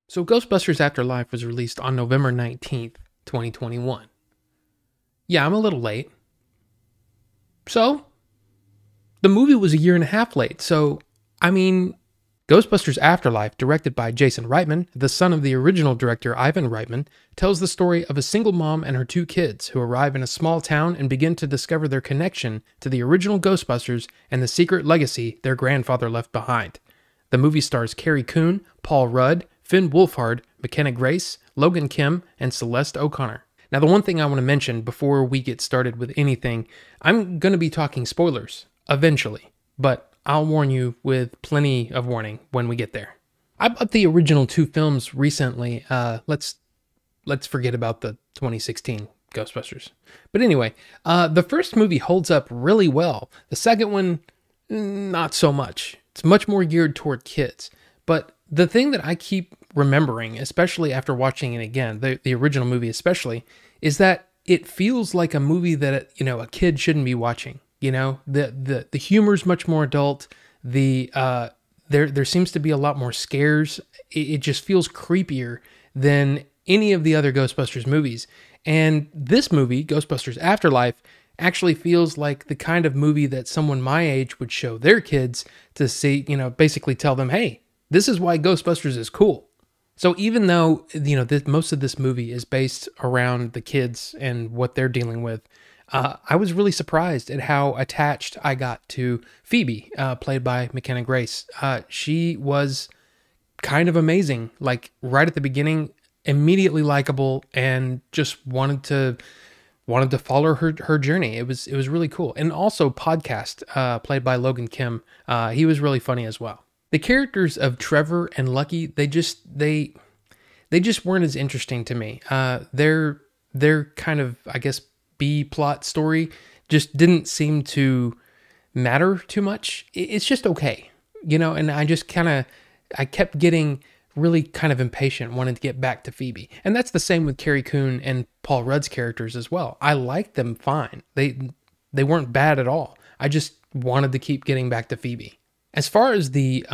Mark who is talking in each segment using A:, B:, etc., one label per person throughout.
A: So Ghostbusters Afterlife was released on November 19th, 2021. Yeah, I'm a little late. So, the movie was a year and a half late. So, I mean, Ghostbusters Afterlife, directed by Jason Reitman, the son of the original director Ivan Reitman, tells the story of a single mom and her two kids who arrive in a small town and begin to discover their connection to the original Ghostbusters and the secret legacy their grandfather left behind. The movie stars Carrie Coon, Paul Rudd, Finn Wolfhard, McKenna Grace, Logan Kim, and Celeste O'Connor. Now, the one thing I want to mention before we get started with anything, I'm going to be talking spoilers, eventually, but I'll warn you with plenty of warning when we get there. I bought the original two films recently. Let's forget about the 2016 Ghostbusters. But anyway, the first movie holds up really well. The second one, not so much. It's much more geared toward kids. But the thing that I keep remembering, especially after watching it again, the original movie especially, is that it feels like a movie that, a kid shouldn't be watching. The humor's much more adult. There seems to be a lot more scares. It just feels creepier than any of the other Ghostbusters movies. And this movie, Ghostbusters Afterlife, actually feels like the kind of movie that someone my age would show their kids to see, basically tell them, hey, this is why Ghostbusters is cool. So even though, most of this movie is based around the kids and what they're dealing with, I was really surprised at how attached I got to Phoebe, played by McKenna Grace. She was kind of amazing, like right at the beginning, immediately likable, and just wanted to follow her journey. It was really cool. And also Podcast, played by Logan Kim. He was really funny as well. The characters of Trevor and Lucky, they just weren't as interesting to me. Their kind of, I guess, B-plot story just didn't seem to matter too much. It's just okay, and I kept getting really kind of impatient, wanting to get back to Phoebe. And that's the same with Carrie Coon and Paul Rudd's characters as well. I liked them fine. They weren't bad at all. I just wanted to keep getting back to Phoebe. As far as the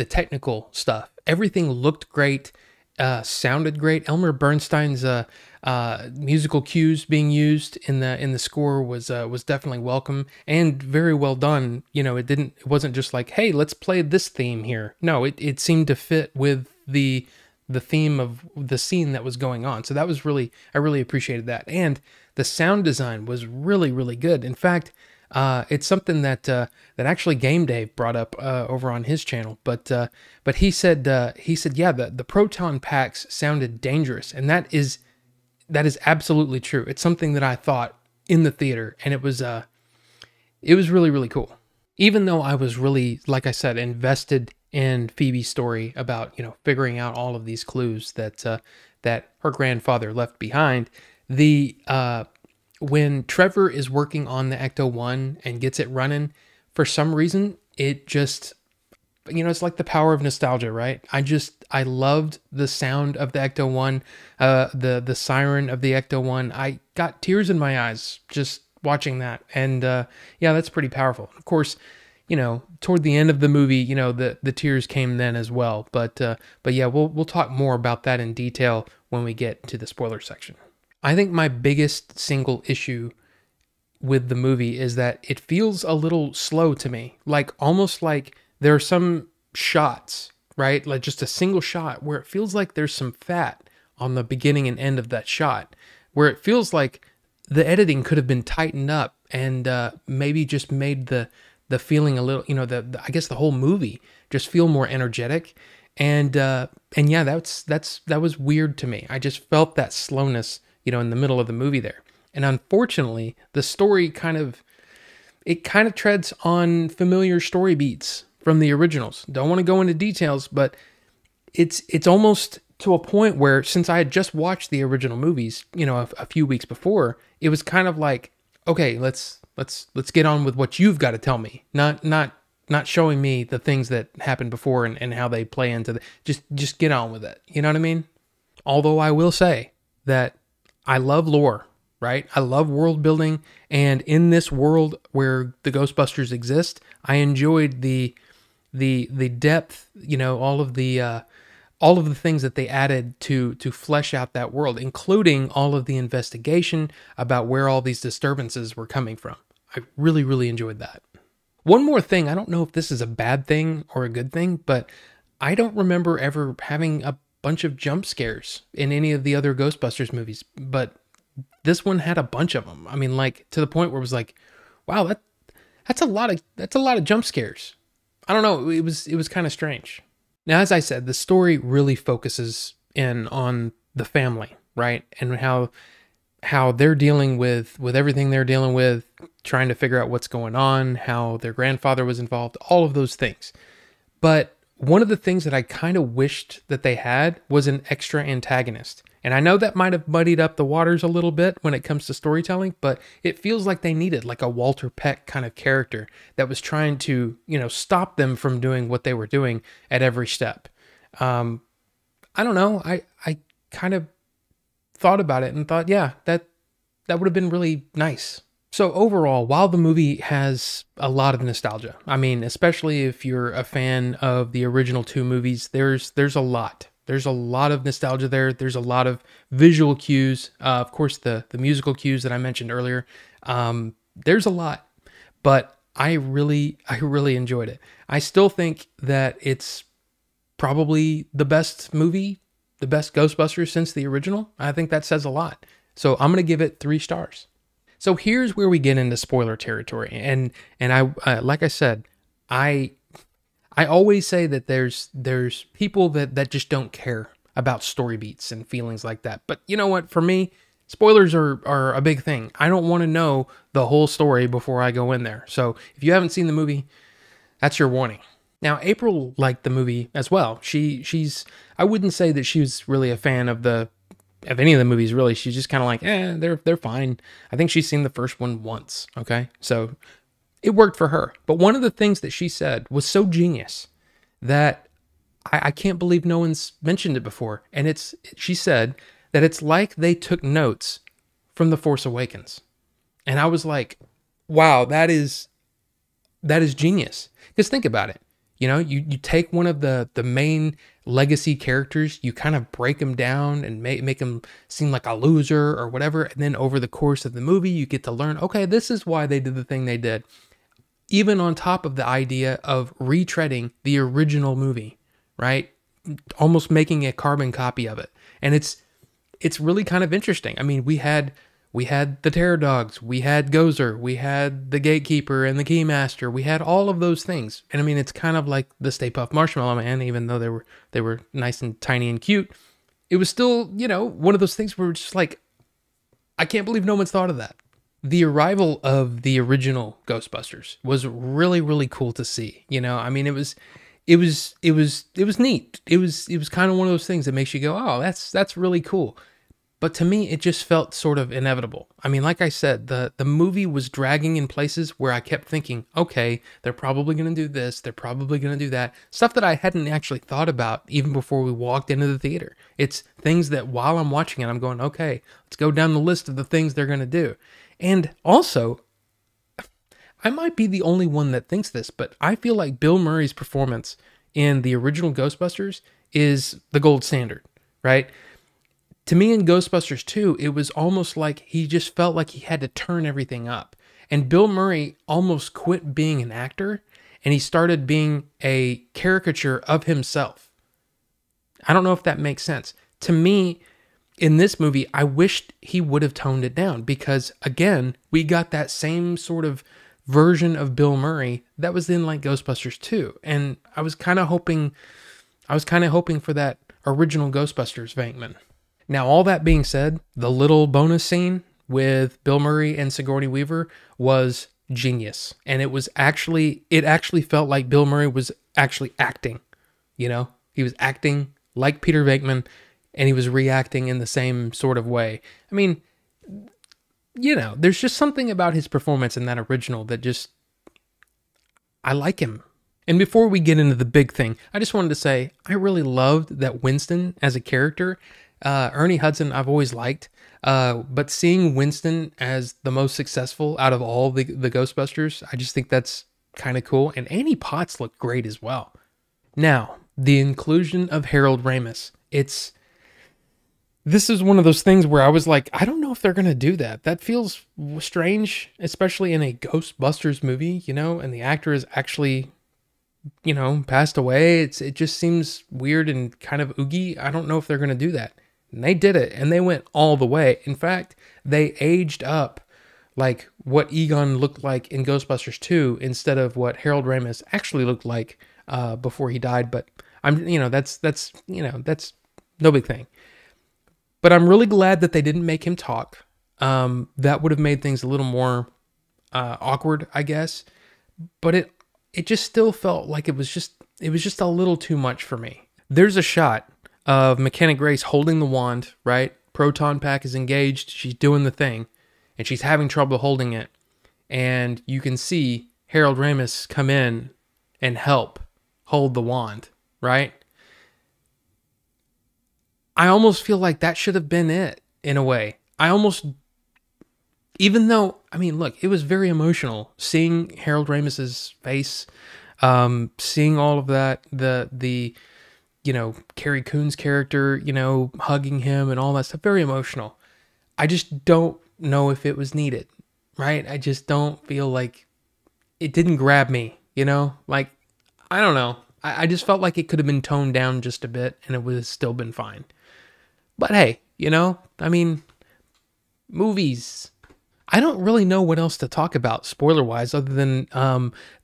A: technical stuff, everything looked great, sounded great. Elmer Bernstein's musical cues being used in the score was definitely welcome and very well done. It wasn't just like, hey, let's play this theme here. No, it seemed to fit with the theme of the scene that was going on. So that was I really appreciated that. And the sound design was really, really good. In fact, it's something that actually Game Dave brought up over on his channel, but he said yeah, the proton packs sounded dangerous, and that is absolutely true. It's something that I thought in the theater, and it was really, really cool. Even though I was really, like I said, invested in Phoebe's story about figuring out all of these clues that her grandfather left behind, when Trevor is working on the Ecto-1 and gets it running, for some reason, it just, it's like the power of nostalgia, right? I loved the sound of the Ecto-1, the siren of the Ecto-1. I got tears in my eyes just watching that. And yeah, that's pretty powerful. Of course, toward the end of the movie, the tears came then as well. But yeah, we'll talk more about that in detail when we get to the spoiler section. I think my biggest single issue with the movie is that it feels a little slow to me. Almost like there are some shots, right? Like just a single shot where it feels like there's some fat on the beginning and end of that shot, where it feels like the editing could have been tightened up and maybe just made the feeling a little, I guess the whole movie just feel more energetic. And yeah, that was weird to me. I just felt that slowness in the middle of the movie there. And unfortunately, the story kind of treads on familiar story beats from the originals. Don't want to go into details, but it's almost to a point where, since I had just watched the original movies, a few weeks before, it was kind of like, okay, let's get on with what you've got to tell me. Not showing me the things that happened before and how they play into just get on with it. You know what I mean? Although I will say that I love lore, right? I love world building, and in this world where the Ghostbusters exist, I enjoyed the depth, all of the all of the things that they added to flesh out that world, including all of the investigation about where all these disturbances were coming from. I really, really enjoyed that. One more thing, I don't know if this is a bad thing or a good thing, but I don't remember ever having a bunch of jump scares in any of the other Ghostbusters movies, but this one had a bunch of them. I mean, like, to the point where it was like, wow, that's a lot of jump scares. I don't know, it was kind of strange. Now, as I said, the story really focuses in on the family, right? And how they're dealing with everything they're dealing with, trying to figure out what's going on, how their grandfather was involved, all of those things. But one of the things that I kind of wished that they had was an extra antagonist. And I know that might have muddied up the waters a little bit when it comes to storytelling, but it feels like they needed like a Walter Peck kind of character that was trying to, stop them from doing what they were doing at every step. I don't know. I kind of thought about it and thought, yeah, that would have been really nice. So overall, while the movie has a lot of nostalgia, I mean, especially if you're a fan of the original two movies, there's a lot. There's a lot of nostalgia there. There's a lot of visual cues. Of course, the musical cues that I mentioned earlier. There's a lot, but I really enjoyed it. I still think that it's probably the best movie, the best Ghostbusters since the original. I think that says a lot. So I'm going to give it 3 stars. So here's where we get into spoiler territory. And I like I said, I always say that there's people that just don't care about story beats and feelings like that. But you know what? For me, spoilers are a big thing. I don't want to know the whole story before I go in there. So if you haven't seen the movie, that's your warning. Now, April liked the movie as well. She's I wouldn't say that she was really a fan of any of the movies, really. She's just kind of like, they're fine. I think she's seen the first one once, okay? So it worked for her. But one of the things that she said was so genius that I can't believe no one's mentioned it before. And she said that it's like they took notes from The Force Awakens. And I was like, wow, that is genius. Because think about it. You take one of the main legacy characters, you kind of break them down and make them seem like a loser or whatever. And then over the course of the movie, you get to learn, okay, this is why they did the thing they did. Even on top of the idea of retreading the original movie, right? Almost making a carbon copy of it. And it's really kind of interesting. I mean, we had the Terror Dogs, we had Gozer, we had the Gatekeeper and the Keymaster, we had all of those things. And I mean, it's kind of like the Stay Puft Marshmallow Man, even though they were nice and tiny and cute. It was still, one of those things where it's just like, I can't believe no one's thought of that. The arrival of the original Ghostbusters was really, really cool to see. I mean, it was neat. It was kind of one of those things that makes you go, oh, that's really cool. But to me, it just felt sort of inevitable. I mean, like I said, the movie was dragging in places where I kept thinking, okay, they're probably going to do this, they're probably going to do that. Stuff that I hadn't actually thought about even before we walked into the theater. It's things that while I'm watching it, I'm going, okay, let's go down the list of the things they're going to do. And also, I might be the only one that thinks this, but I feel like Bill Murray's performance in the original Ghostbusters is the gold standard, right? To me in Ghostbusters 2, it was almost like he just felt like he had to turn everything up. And Bill Murray almost quit being an actor and he started being a caricature of himself. I don't know if that makes sense. To me, in this movie, I wished he would have toned it down because, again, we got that same sort of version of Bill Murray that was in like Ghostbusters 2. And I was kind of hoping for that original Ghostbusters Venkman. Now, all that being said, the little bonus scene with Bill Murray and Sigourney Weaver was genius. And it actually felt like Bill Murray was actually acting. He was acting like Peter Venkman and he was reacting in the same sort of way. I mean, there's just something about his performance in that original that just, I like him. And before we get into the big thing, I just wanted to say, I really loved that Winston as a character. Ernie Hudson, I've always liked, but seeing Winston as the most successful out of all the Ghostbusters, I just think that's kind of cool. And Annie Potts looked great as well. Now, the inclusion of Harold Ramis. This is one of those things where I was like, I don't know if they're going to do that. That feels strange, especially in a Ghostbusters movie, and the actor is actually, passed away. It just seems weird and kind of oogie. I don't know if they're going to do that. And they did it, and they went all the way. In fact, they aged up like what Egon looked like in Ghostbusters 2 instead of what Harold Ramis actually looked like before he died. But that's no big thing. But I'm really glad that they didn't make him talk. That would have made things a little more awkward, I guess. But it just still felt like it was just a little too much for me. There's a shot of McKenna Grace holding the wand, right? Proton pack is engaged. She's doing the thing, and she's having trouble holding it. And you can see Harold Ramis come in and help hold the wand, right? I almost feel like that should have been it, in a way. Even though, look, it was very emotional seeing Harold Ramis's face, seeing all of that, the Carrie Coon's character, hugging him and all that stuff, very emotional. I just don't know if it was needed, right? I just don't feel like it didn't grab me, like, I don't know. I just felt like it could have been toned down just a bit and it would have still been fine. But hey, movies. I don't really know what else to talk about spoiler-wise other than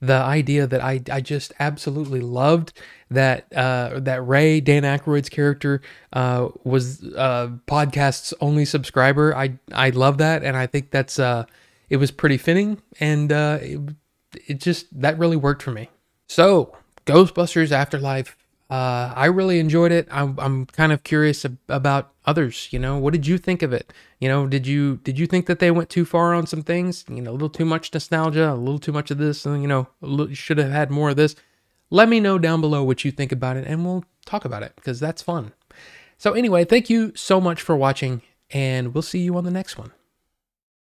A: the idea that I just absolutely loved that Ray, Dan Aykroyd's character, was podcast's only subscriber. I love that, and I think that's it was pretty fitting, and it just, that really worked for me. So, Ghostbusters Afterlife. I really enjoyed it. I'm kind of curious about others. What did you think of it? Did you think that they went too far on some things? A little too much nostalgia, a little too much of this, and should have had more of this. Let me know down below what you think about it, and we'll talk about it because that's fun. So anyway, thank you so much for watching, and we'll see you on the next one.